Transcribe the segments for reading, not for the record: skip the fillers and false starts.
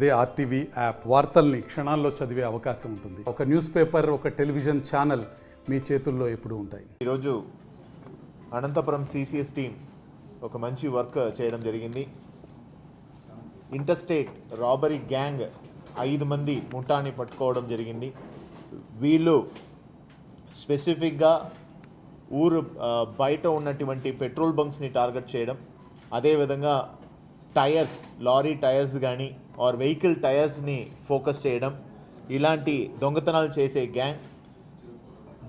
అదే RTV app వార్తల్ని క్షణాల్లో చదివే అవకాశం ఉంటుంది. ఒక న్యూస్ పేపర్, ఒక టెలివిజన్ ఛానల్ మీ చేతుల్లో ఎప్పుడూ ఉంటాయి. ఈరోజు అనంతపురం సిసిఎస్ టీం ఒక మంచి వర్క్ చేయడం జరిగింది. ఇంటర్స్టేట్ రాబరీ గ్యాంగ్ 5 మంది ముఠాని పట్టుకోవడం జరిగింది. వీళ్ళు స్పెసిఫిక్గా ఊరు బయట ఉన్నటువంటి పెట్రోల్ బంక్స్ని టార్గెట్ చేయడం, అదేవిధంగా టైర్స్, లారీ టైర్స్ కానీ ఆర్ వెహికల్ టైర్స్ని ఫోకస్ చేయడం, ఇలాంటి దొంగతనాలు చేసే గ్యాంగ్.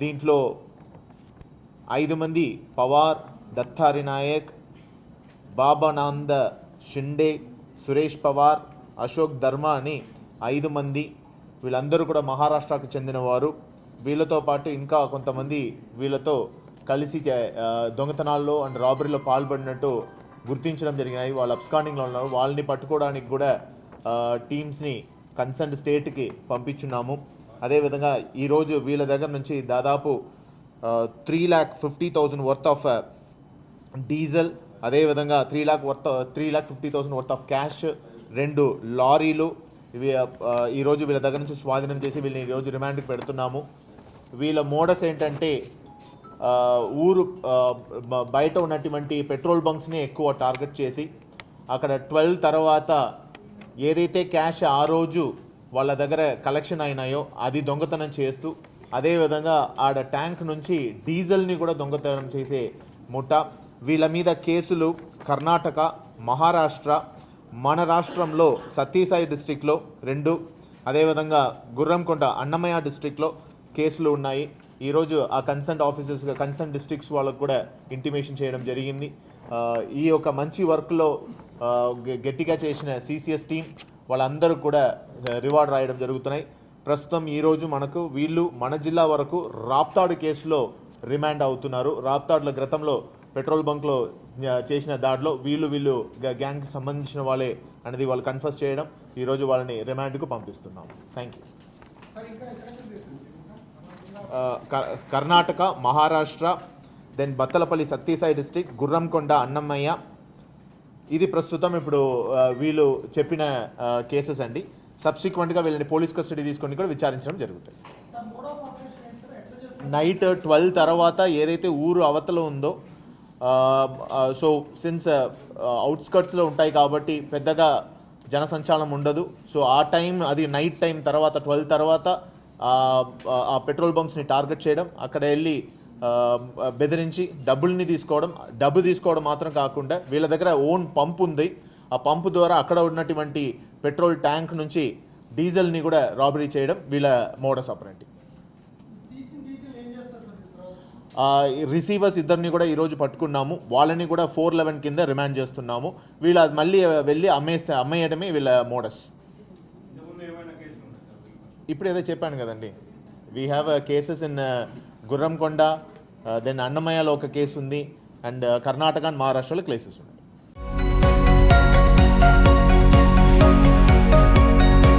దీంట్లో 5 మంది పవార్, దత్తారి నాయక్, బాబానంద షిండే, సురేష్ పవార్, అశోక్ ధర్మ అని 5 మంది. వీళ్ళందరూ కూడా మహారాష్ట్రకు చెందినవారు. వీళ్ళతో పాటు ఇంకా కొంతమంది వీళ్ళతో కలిసి దొంగతనాల్లో అండ్ రాబరీలో పాల్పడినట్టు గుర్తించడం జరిగినాయి. వాళ్ళు అబ్స్కాండింగ్లో ఉన్నారు. వాళ్ళని పట్టుకోవడానికి కూడా టీమ్స్ని కన్సర్న్ స్టేట్కి పంపించున్నాము. అదేవిధంగా ఈరోజు వీళ్ళ దగ్గర నుంచి దాదాపు 3,50,000 వర్త్ ఆఫ్ డీజిల్, అదేవిధంగా 3,50,000 వర్త్ ఆఫ్ క్యాష్, 2 లారీలు ఇవి ఈరోజు వీళ్ళ దగ్గర నుంచి స్వాధీనం చేసి వీళ్ళని ఈరోజు రిమాండ్కి పెడుతున్నాము. వీళ్ళ మోడస్ ఏంటంటే ఊరు బయట ఉన్నటువంటి పెట్రోల్ బంక్స్ని ఎక్కువ టార్గెట్ చేసి అక్కడ 12 తర్వాత ఏదైతే క్యాష్ ఆ రోజు వాళ్ళ దగ్గర కలెక్షన్ అయినాయో అది దొంగతనం చేస్తూ, అదేవిధంగా ఆడ ట్యాంక్ నుంచి డీజిల్ని కూడా దొంగతనం చేసే ముఠా. వీళ్ళ మీద కేసులు కర్ణాటక, మహారాష్ట్ర, మన రాష్ట్రంలో సత్యసాయి డిస్ట్రిక్ట్లో 2, అదేవిధంగా గుర్రంకొండ అన్నమయ్య డిస్ట్రిక్ట్లో కేసులు ఉన్నాయి. ఈరోజు ఆ కన్సర్న్ ఆఫీసర్స్, కన్సర్న్ డిస్ట్రిక్ట్స్ వాళ్ళకు కూడా ఇంటిమేషన్ చేయడం జరిగింది. ఈ యొక్క మంచి వర్క్లో గట్టిగా చేసిన సిసిఎస్ టీం వాళ్ళందరూ కూడా రివార్డ్ రాయడం జరుగుతున్నాయి. ప్రస్తుతం ఈరోజు మనకు వీళ్ళు మన జిల్లా వరకు రాప్తాడు కేసులో రిమాండ్ అవుతున్నారు. రాప్తాడులో గతంలో పెట్రోల్ బంక్లో చేసిన దాడిలో వీళ్ళు గ్యాంగ్కి సంబంధించిన వాళ్ళే అనేది వాళ్ళు కన్ఫర్మ్ చేయడం, ఈరోజు వాళ్ళని రిమాండ్కు పంపిస్తున్నాం. Thank you. Karnataka, Maharashtra, then Battalapalli Satyasai district, Gurramkonda Annamayya. ఇది ప్రస్తుతం ఇప్పుడు వీళ్ళు చెప్పిన కేసెస్ అండి. సబ్సిక్వెంట్గా వీళ్ళని పోలీస్ కస్టడీ తీసుకొని కూడా విచారించడం జరుగుతుంది. నైట్ 12 తర్వాత ఏదైతే ఊరు అవతల ఉందో, సో సిన్స్ అవుట్స్కర్ట్స్లో ఉంటాయి కాబట్టి పెద్దగా జనసంచారం ఉండదు. సో ఆ టైం, అది నైట్ టైం తర్వాత 12 తర్వాత ఆ పెట్రోల్ బంక్స్ని టార్గెట్ చేయడం, అక్కడ వెళ్ళి బెదిరించి డబ్బు తీసుకోవడం మాత్రం కాకుండా వీళ్ళ దగ్గర ఓన్ పంప్ ఉంది. ఆ పంపు ద్వారా అక్కడ ఉన్నటువంటి పెట్రోల్ ట్యాంక్ నుంచి డీజిల్ని కూడా రాబరీ చేయడం వీళ్ళ మోడస్ ఆపరెండి. రిసీవర్స్ 2 కూడా ఈరోజు పట్టుకున్నాము. వాళ్ళని కూడా 411 కింద రిమాండ్ చేస్తున్నాము. వీళ్ళు మళ్ళీ వెళ్ళి అమ్మేయడమే వీళ్ళ మోడస్. ఇప్పుడు ఏదో చెప్పాను కదండి, we have cases in Gurramkonda, then అన్నమయ్యలో ఒక కేసు ఉంది, అండ్ కర్ణాటక అండ్ మహారాష్ట్రలో కేసెస్ ఉన్నాయి.